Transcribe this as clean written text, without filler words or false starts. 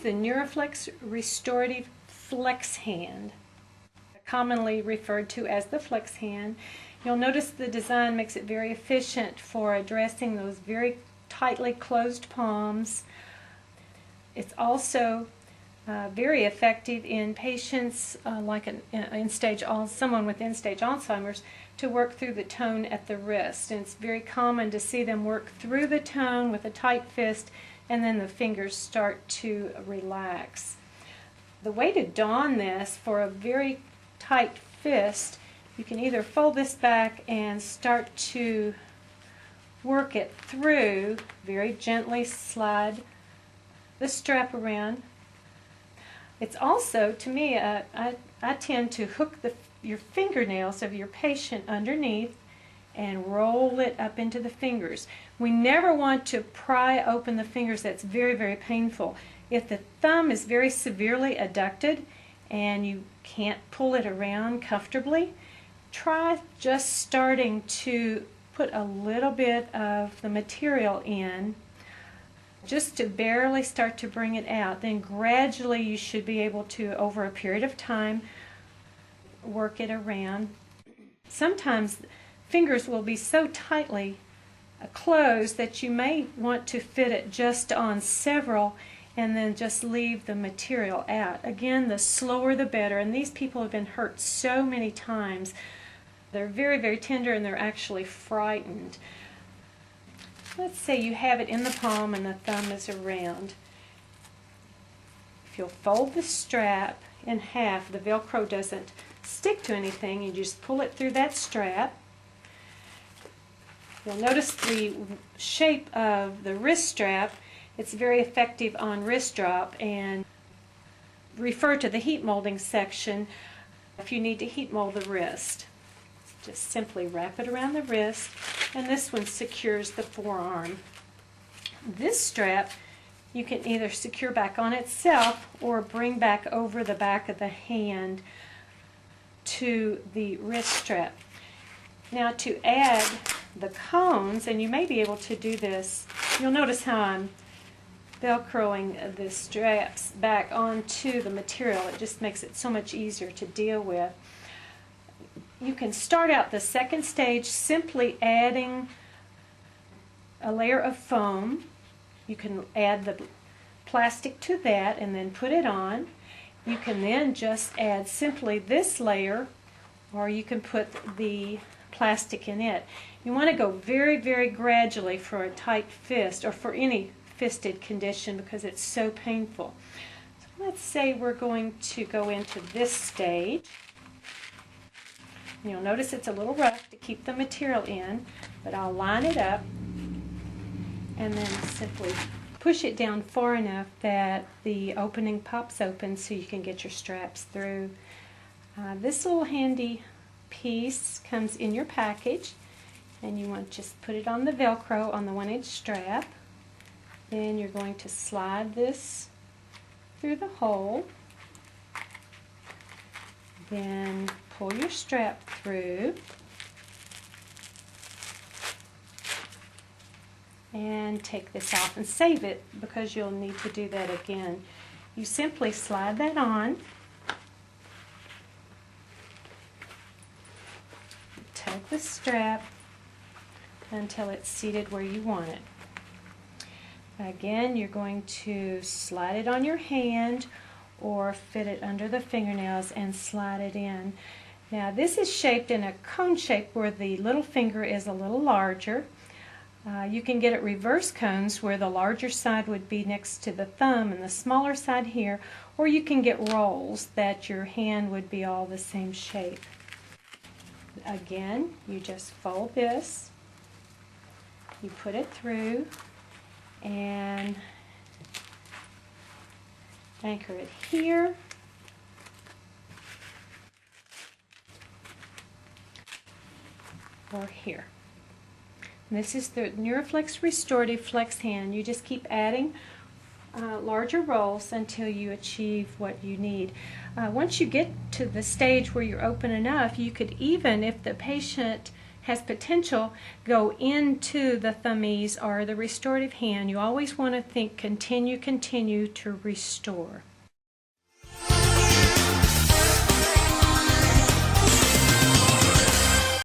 the Neuroflex Restorative Flex Hand, commonly referred to as the flex hand. You'll notice the design makes it very efficient for addressing those very tightly closed palms. It's also very effective in patients like someone with end-stage Alzheimer's to work through the tone at the wrist. And it's very common to see them work through the tone with a tight fist and then the fingers start to relax. The way to don this for a very tight fist, you can either fold this back and start to work it through, very gently slide the strap around. It's also, to me, I tend to hook your fingernails of your patient underneath and roll it up into the fingers. We never want to pry open the fingers. That's very, very painful. If the thumb is very severely adducted and you can't pull it around comfortably, try just starting to put a little bit of the material in, just to barely start to bring it out. Then gradually you should be able to, over a period of time, work it around. Sometimes fingers will be so tightly closed that you may want to fit it just on several and then just leave the material out. Again, the slower the better, and these people have been hurt so many times. They're very, very tender and they're actually frightened. Let's say you have it in the palm and the thumb is around. If you'll fold the strap in half, the Velcro doesn't stick to anything. You just pull it through that strap. You'll notice the shape of the wrist strap. It's very effective on wrist drop, and refer to the heat molding section if you need to heat mold the wrist. Just simply wrap it around the wrist, and this one secures the forearm. This strap you can either secure back on itself or bring back over the back of the hand to the wrist strap. Now, to add the cones, and you may be able to do this, you'll notice how I'm Velcroing the straps back onto the material. It just makes it so much easier to deal with. You can start out the second stage simply adding a layer of foam. You can add the plastic to that and then put it on. You can then just add simply this layer, or you can put the plastic in it. You want to go very, very gradually for a tight fist, or for any fisted condition, because it's so painful. So let's say we're going to go into this stage. You'll notice it's a little rough to keep the material in, but I'll line it up and then simply push it down far enough that the opening pops open so you can get your straps through. This little handy piece comes in your package, and you want to just put it on the Velcro on the 1-inch strap. Then you're going to slide this through the hole. Then pull your strap through and take this off and save it, because you'll need to do that again. You simply slide that on, tug the strap until it's seated where you want it. Again, you're going to slide it on your hand or fit it under the fingernails and slide it in. Now, this is shaped in a cone shape where the little finger is a little larger. You can get it reverse cones where the larger side would be next to the thumb and the smaller side here, or you can get rolls that your hand would be all the same shape. Again, you just fold this, you put it through, and anchor it here. Or here. And this is the Neuroflex Restorative Flex Hand. You just keep adding larger rolls until you achieve what you need. Once you get to the stage where you're open enough, you could even, if the patient has potential go into the thummies or the restorative hand, you always want to think continue, continue to restore.